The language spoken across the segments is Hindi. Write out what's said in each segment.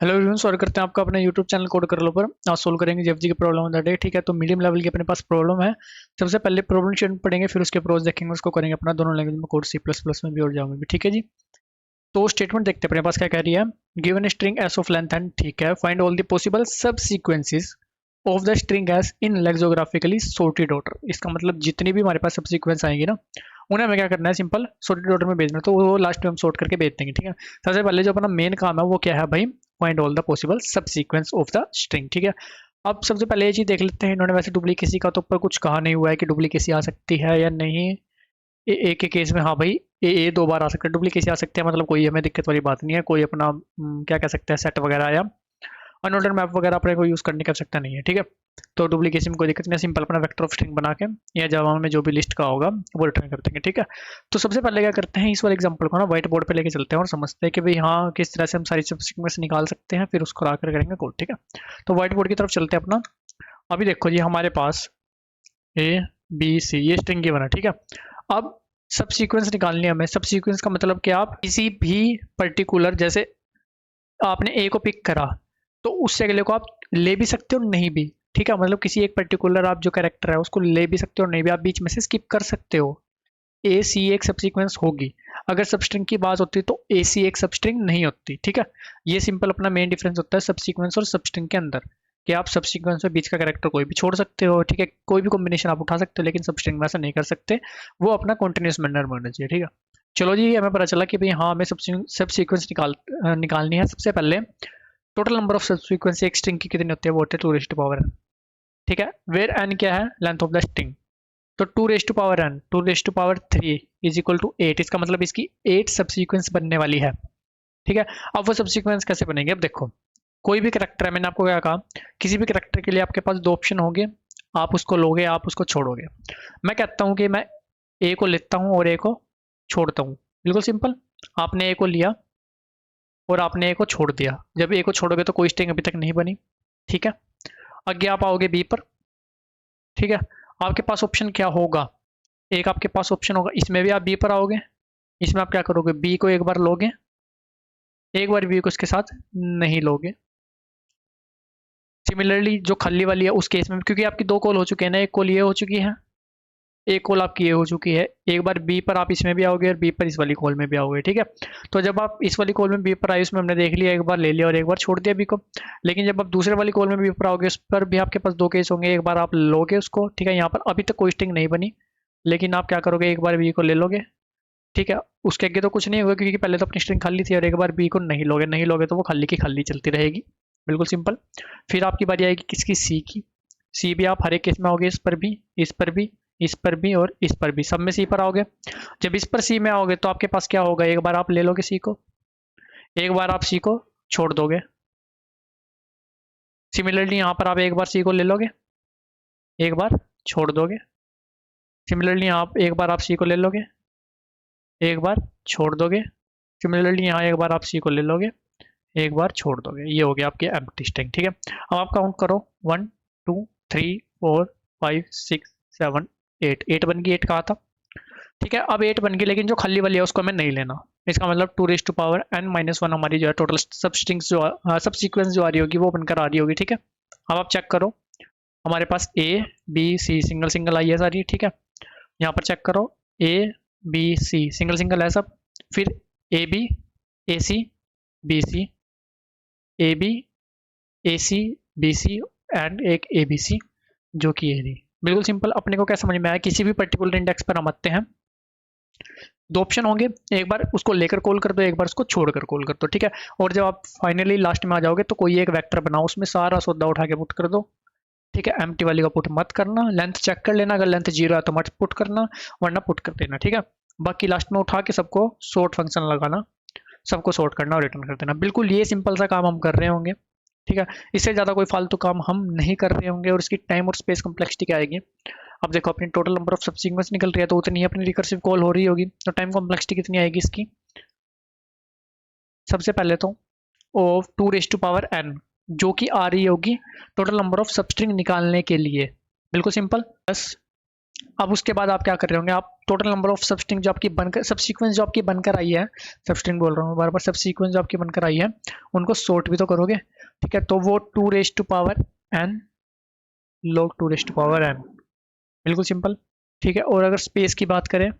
हेलो एवरीवन, स्वागत करते हैं आपका अपने यूट्यूब चैनल कोड कर लो पर। आज सोल्व करेंगे जेएफजी की प्रॉब्लम ऑफ द डे। ठीक है, तो मीडियम लेवल की अपने पास प्रॉब्लम है। सबसे पहले प्रॉब्लम स्टेटमेंट पढ़ेंगे, फिर उसके प्रोज देखेंगे, उसको करेंगे अपना दोनों लैंग्वेज में, कोड सी प्लस प्लस में भी और जावा में भी। ठीक है जी। तो स्टेटमेंट देखते हैं अपने पास क्या कह रही है। Given string S of length and, ठीक है, फाइंड ऑल द पॉसिबल सब sequences of the string S in lexicographically sorted order. इसका मतलब जितनी भी हमारे पास सब सीक्वेंस आएंगी ना, उन्हें हमें क्या करना है, सिंपल सॉर्टेड ऑर्डर में भेजना है। तो वो लास्ट में हम सॉर्ट करके भेज देंगे। ठीक है, सबसे पहले जो अपना मेन काम है वो क्या है भाई, फाइंड ऑल द पॉसिबल सब सीक्वेंस ऑफ द स्ट्रिंग। ठीक है, अब सबसे पहले ये चीज देख लेते हैं। इन्होंने वैसे डुप्लीकेसी का तो ऊपर कुछ कहा नहीं हुआ है कि डुप्लीकेसी आ सकती है या नहीं। ए के केस में हाँ भाई, ए दो बार आ सकता है, डुप्लीकेसी आ सकते हैं, मतलब कोई हमें दिक्कत वाली बात नहीं है। कोई अपना क्या कह सकते हैं, सेट वगैरह या अनऑर्डर मैप वगैरह अपने को यूज़ करने की आवश्यकता नहीं है। ठीक है, तो डुप्लीकेशन में कोई दिक्कत नहीं है। सिंपल अपना वेक्टर ऑफ स्ट्रिंग बना के या जावा में जो भी लिस्ट का होगा वो रिटर्न कर देंगे। ठीक है, तो सबसे पहले क्या करते हैं, इस वाले एग्जांपल को ना व्हाइट बोर्ड पे लेके चलते हैं और समझते हैं कि भाई हाँ किस तरह से हम सारी सीक्वेंस निकाल सकते हैं, फिर उसको आकर करेंगे कोड। ठीक है, तो व्हाइट बोर्ड की तरफ चलते हैं अपना। अभी देखो जी, हमारे पास ए बी सी ये स्ट्रिंग गिवन है। ठीक है, अब सब सीक्वेंस निकालनी है हमें। सब सीक्वेंस का मतलब कि आप किसी भी पर्टिकुलर, जैसे आपने ए को पिक करा तो उससे अगले को आप ले भी सकते हो, नहीं भी। ठीक है, मतलब किसी एक पर्टिकुलर आप जो कैरेक्टर है उसको ले भी सकते हो, नहीं भी, आप बीच में से स्किप कर सकते हो। ए सी एक सब सीक्वेंस होगी। अगर सब स्ट्रिंग की बात होती तो ए सी एक सब स्ट्रिंग नहीं होती। ठीक है, ये सिंपल अपना मेन डिफरेंस होता है सब सीक्वेंस और सब स्ट्रिंग के अंदर, कि आप सब सीक्वेंस में बीच का कैरेक्टर कोई भी छोड़ सकते हो। ठीक है, कोई भी कॉम्बिनेशन आप उठा सकते हो, लेकिन सब स्ट्रिंग में ऐसा नहीं कर सकते। वो अपना कॉन्टिन्यूस मैनर में होना चाहिए। ठीक है, चलो जी, हमें पता चला कि भाई हाँ हमें सब सीक्वेंस निकालनी है। सबसे पहले टोटल नंबर ऑफ सब सीक्वेंस एक स्ट्रिंग की कितनी होती है, वो होती है 2 रेज़ टू पावर n। ठीक है, वेयर n क्या है, लेंथ ऑफ द स्ट्रिंग। तो 2 raise to power n 2 raise to power 3 is equal to 8। इसका मतलब इसकी 8 सब सीक्वेंस बनने वाली है। ठीक है, अब वो सब सीक्वेंस कैसे बनेंगे, अब देखो कोई भी करेक्टर है, मैंने आपको क्या कहा, किसी भी करेक्टर के लिए आपके पास दो ऑप्शन होंगे, आप उसको लोगे, आप उसको छोड़ोगे। मैं कहता हूँ कि मैं ए को लेता हूँ और ए को छोड़ता हूँ, बिल्कुल सिंपल। आपने ए को लिया और आपने ए को छोड़ दिया। जब ए को छोड़ोगे तो कोई स्ट्रिंग अभी तक नहीं बनी। ठीक है, आगे आप आओगे बी पर। ठीक है, आपके पास ऑप्शन क्या होगा, एक आपके पास ऑप्शन होगा, इसमें भी आप बी पर आओगे। इसमें आप क्या करोगे, बी को एक बार लोगे, एक बार बी को उसके साथ नहीं लोगे। सिमिलरली जो खाली वाली है उस केस में, क्योंकि आपकी दो कॉल हो चुके हैं ना, एक कॉल ये हो चुकी है, एक कॉल आपकी ये हो चुकी है, एक बार बी पर आप इसमें भी आओगे और बी पर इस वाली कॉल में भी आओगे। ठीक है, तो जब आप इस वाली कॉल में बी पर आए, उसमें हमने देख लिया, एक बार ले लिया और एक बार छोड़ दिया बी को। लेकिन जब आप दूसरे वाली कॉल में बी पर आओगे, उस पर भी आपके पास दो केस होंगे, एक बार आप लोगे उसको। ठीक है, यहाँ पर अभी तक कोई स्ट्रिंग नहीं बनी, लेकिन आप क्या करोगे, एक बार बी को ले लोगे। ठीक है, उसके आगे तो कुछ नहीं होगा, क्योंकि पहले तो अपनी स्ट्रिंग खाली थी, और एक बार बी को नहीं लोगे, नहीं लोगे तो वो खाली की खाली चलती रहेगी, बिल्कुल सिंपल। फिर आपकी बारी आएगी किसकी, सी की। सी भी आप हर एक केस में आओगे, इस पर भी, इस पर भी, इस पर भी और इस पर भी, सब में सी पर आओगे। जब इस पर सी में आओगे तो आपके पास क्या होगा, एक बार आप ले लोगे सी को, एक बार आप सी को छोड़ दोगे। सिमिलरली यहाँ पर आप एक बार सी को ले लोगे, एक बार छोड़ दोगे। सिमिलरली आप एक बार आप सी को ले लोगे, एक बार छोड़ दोगे। सिमिलरली यहाँ एक बार आप सी को ले लोगे, एक बार छोड़ दोगे। ये हो गया आपकी एम्प्टी स्ट्रिंग। ठीक है, अब आप काउंट करो, 1 2 3 4 5 6 7 8। 8 बन गई, 8 कहा था। ठीक है, अब 8 बन गई, लेकिन जो खाली वाली है उसको हमें नहीं लेना। इसका मतलब 2 रेज़ टू पावर n-1 हमारी जो है टोटल सब स्ट्रिंग्स जो सब सीक्वेंस जो आ रही होगी वो बनकर आ रही होगी। ठीक है, अब आप चेक करो, हमारे पास A B C single single आई है सारी। ठीक है, यहाँ पर चेक करो, A B C single single है सब। फिर A B A C B C, A B A C B C and एक ए बी सी, जो कि ए डी। बिल्कुल सिंपल। अपने को क्या समझ में आया, किसी भी पर्टिकुलर इंडेक्स पर हम आते हैं, दो ऑप्शन होंगे, एक बार उसको लेकर कॉल कर दो, एक बार उसको छोड़कर कॉल कर दो। ठीक है, और जब आप फाइनली लास्ट में आ जाओगे तो कोई एक वेक्टर बनाओ, उसमें सारा सौदा उठा के पुट कर दो। ठीक है, एम्प्टी वाली का पुट मत करना, लेंथ चेक कर लेना, अगर लेंथ 0 है तो मत पुट करना, वरना पुट कर देना। ठीक है, बाकी लास्ट में उठा के सबको सॉर्ट फंक्शन लगाना, सबको सॉर्ट करना और रिटर्न कर देना। बिल्कुल ये सिंपल सा काम हम कर रहे होंगे। ठीक है, इससे ज़्यादा कोई फालतू काम हम नहीं कर रहे होंगे, और इसकी टाइम और स्पेस कम्प्लेक्सिटी क्या आएगी। अब देखो, अपनी टोटल नंबर ऑफ सब सीक्वेंस निकल रही है, तो उतनी ही अपनी रिकर्सिव कॉल हो रही होगी, तो टाइम कॉम्प्लेक्सिटी कितनी आएगी इसकी। सबसे पहले तो of 2 raise to power n, जो कि आ रही होगी total number of sub string निकालने के लिए, बिल्कुल सिंपल। प्लस अब उसके बाद आप क्या कर रहे होंगे, आप total number of sub string जो आपकी बनकर, सब सीक्वेंस जो आपकी बनकर आई है, सब स्ट्रिंग बोल रहा हूँ बार बार, सब सीक्वेंस जो आपकी बनकर आई है उनको सॉर्ट भी तो करोगे, ठीक है। तो वो 2n log 2n, बिल्कुल सिंपल, ठीक है। और अगर स्पेस की बात करें,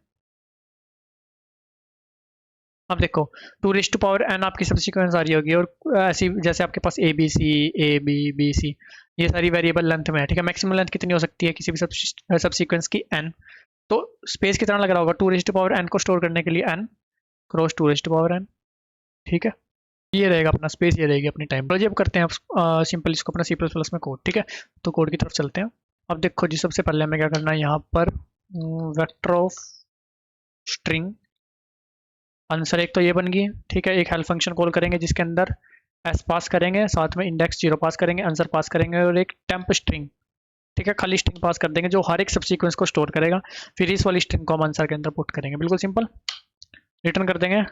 अब देखो 2n आपकी सब सीक्वेंस आ रही होगी, और ऐसी जैसे आपके पास A B C, A B B C, ये सारी वेरिएबल लेंथ में है, ठीक है। मैक्सिमम लेंथ कितनी हो सकती है किसी भी सब सीक्वेंस की, n। तो स्पेस कितना लग रहा होगा 2n को स्टोर करने के लिए, n क्रॉस 2n, ठीक है। ये रहेगा अपना स्पेस, ये रहेगी अपनी टाइम। तो जी अब करते हैं सिंपल इसको अपना C++ में कोड, ठीक है। तो कोड की तरफ चलते हैं। अब देखो जी, सबसे पहले हमें क्या करना है, यहाँ पर वेक्टर ऑफ स्ट्रिंग आंसर एक तो ये बन गई, ठीक है। एक हेल्प फंक्शन कॉल करेंगे जिसके अंदर एस पास करेंगे, साथ में इंडेक्स 0 पास करेंगे, आंसर पास करेंगे, और एक टेम्प स्ट्रिंग, ठीक है, खाली स्ट्रिंग पास कर देंगे जो हर एक सब सीक्वेंस को स्टोर करेगा। फिर इस वाली स्ट्रिंग को हम आंसर के अंदर पुट करेंगे, बिल्कुल सिंपल। रिटर्न कर देंगे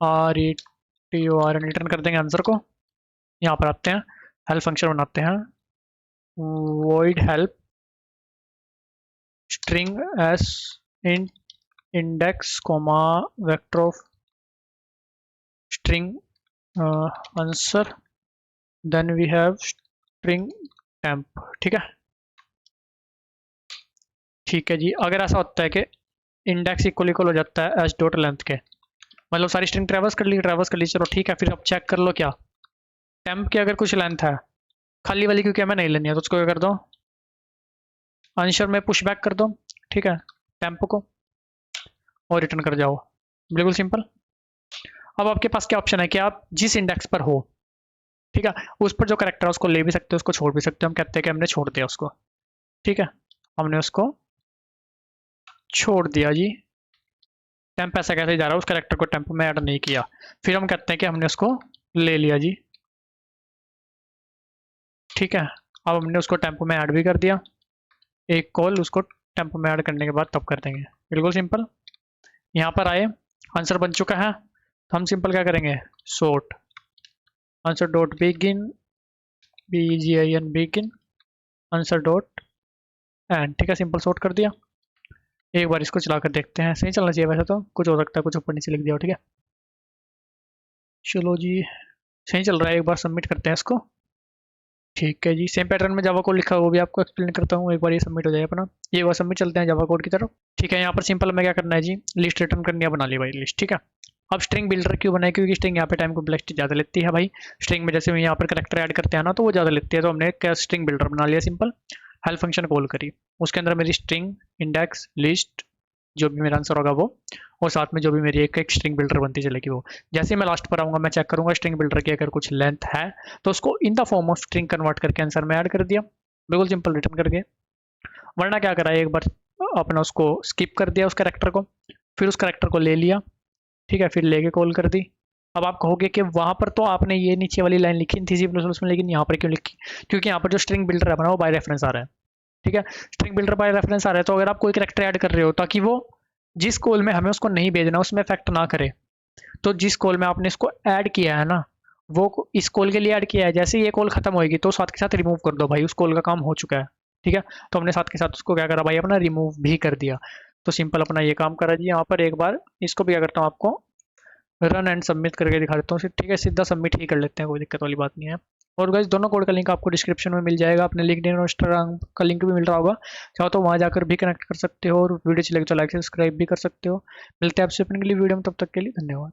RETURN, रिटर्न कर देंगे आंसर को। यहाँ पर आते हैं, हेल्प फंक्शन बनाते हैं, void help string as int index comma vector of string answer, then we have string temp, ठीक है। ठीक है जी, अगर ऐसा होता है कि इंडेक्स इक्वल इक्वल हो जाता है एच डॉट लेंथ के, मतलब सारी स्ट्रिंग ट्रेवर्स कर ली, चलो ठीक है। फिर अब चेक कर लो क्या टेम्प की अगर कुछ लेंथ है खाली वाली, क्योंकि हमें नहीं लेनी है, तो उसको क्या कर दो, आंसर में पुश बैक कर दो, ठीक है, टेम्प को, और रिटर्न कर जाओ, बिल्कुल सिंपल। अब आपके पास क्या ऑप्शन है कि आप जिस इंडेक्स पर हो, ठीक है, उस पर जो करेक्टर है उसको ले भी सकते हो, उसको छोड़ भी सकते हो। हम कहते हैं कि हमने छोड़ दिया उसको, ठीक है, हमने उसको छोड़ दिया जी। टेम्प ऐसा कैसे जा रहा है, उस करेक्टर को टेम्प में ऐड नहीं किया। फिर हम कहते हैं कि हमने उसको ले लिया जी, ठीक है। अब हमने उसको टेम्प में ऐड भी कर दिया, एक कॉल उसको टेम्प में ऐड करने के बाद तब कर देंगे, बिल्कुल सिंपल। यहाँ पर आए, आंसर बन चुका है, तो हम सिंपल क्या करेंगे, sort answer dot begin, BGIN begin answer dot and, ठीक है, सिंपल सॉर्ट कर दिया। एक बार इसको चला कर देखते हैं, सही चलना चाहिए वैसे तो, कुछ हो सकता है कुछ ऊपर नीचे लिख दिया हो, ठीक है। चलो जी सही चल रहा है, एक बार सबमिट करते हैं इसको। ठीक है जी, सेम पैटर्न में जावा कोड लिखा है वो भी आपको एक्सप्लेन करता हूँ, एक बार ये सबमिट हो जाए अपना। ये बार सबमिट, चलते हैं जावा कोड की तरफ। ठीक है, यहाँ पर सिंपल हमें क्या करना है जी, लिस्ट रिटर्न करनी है, बना ली भाई लिस्ट, ठीक है। अब स्ट्रिंग बिल्डर क्यों बनाए, क्योंकि स्ट्रिंग यहाँ पे टाइम कॉम्प्लेक्सिटी ज़्यादा लेती है भाई। स्ट्रिंग में जैसे यहाँ पर करेक्टर ऐड करते हैं ना, तो वो ज़्यादा लेती है, तो हमने क्या स्ट्रिंग बिल्डर बना लिया सिंपल। हेल्प फंक्शन कॉल करी, उसके अंदर मेरी स्ट्रिंग, इंडेक्स, लिस्ट, जो भी मेरा आंसर होगा वो, और साथ में जो भी मेरी एक स्ट्रिंग बिल्डर बनती चलेगी वो। जैसे मैं लास्ट पर आऊँगा मैं चेक करूँगा स्ट्रिंग बिल्डर की अगर कुछ लेंथ है तो उसको in the form of string convert करके आंसर में ऐड कर दिया, बिल्कुल सिंपल, रिटर्न करके। वरना क्या करा, एक बार अपना उसको स्किप कर दिया उस करेक्टर को, फिर उस करेक्टर को ले लिया, ठीक है, फिर लेके कॉल कर दी। अब आप कहोगे कि वहाँ पर तो आपने ये नीचे वाली लाइन लिखी थी C++ में, लेकिन यहाँ पर क्यों लिखी, क्योंकि यहाँ पर जो स्ट्रिंग बिल्डर है अपना वो बाय रेफरेंस आ रहा है, ठीक है। स्ट्रिंग बिल्डर बाय रेफरेंस आ रहा है, तो अगर आप कोई करेक्टर ऐड कर रहे हो ताकि वो जिस कॉल में हमें उसको नहीं भेजना उसमें इफेक्ट ना करे, तो जिस कॉल में आपने इसको ऐड किया है ना, वो इस कॉल के लिए ऐड किया है, जैसे ये कॉल खत्म होएगी तो साथ के साथ रिमूव कर दो भाई, उस कॉल का काम हो चुका है, ठीक है। तो हमने साथ के साथ उसको क्या करा भाई, अपना रिमूव भी कर दिया। तो सिंपल अपना ये काम करा जी। यहाँ पर एक बार इसको भी क्या करता हूँ, आपको रन एंड सबमिट करके दिखा देता हूँ, ठीक है, सीधा सबमिट ही कर लेते हैं, कोई दिक्कत वाली बात नहीं है। और गाइस दोनों कोड का लिंक आपको डिस्क्रिप्शन में मिल जाएगा, अपने लिंक्डइन और इंस्टाग्राम का लिंक भी मिल रहा होगा, चाहो तो वहाँ जाकर भी कनेक्ट कर सकते हो, और वीडियो चलेगी तो लाइक सब्सक्राइब भी कर सकते हो। मिलते हैं आपसे अपने के लिए वीडियो में, तब तक के लिए धन्यवाद।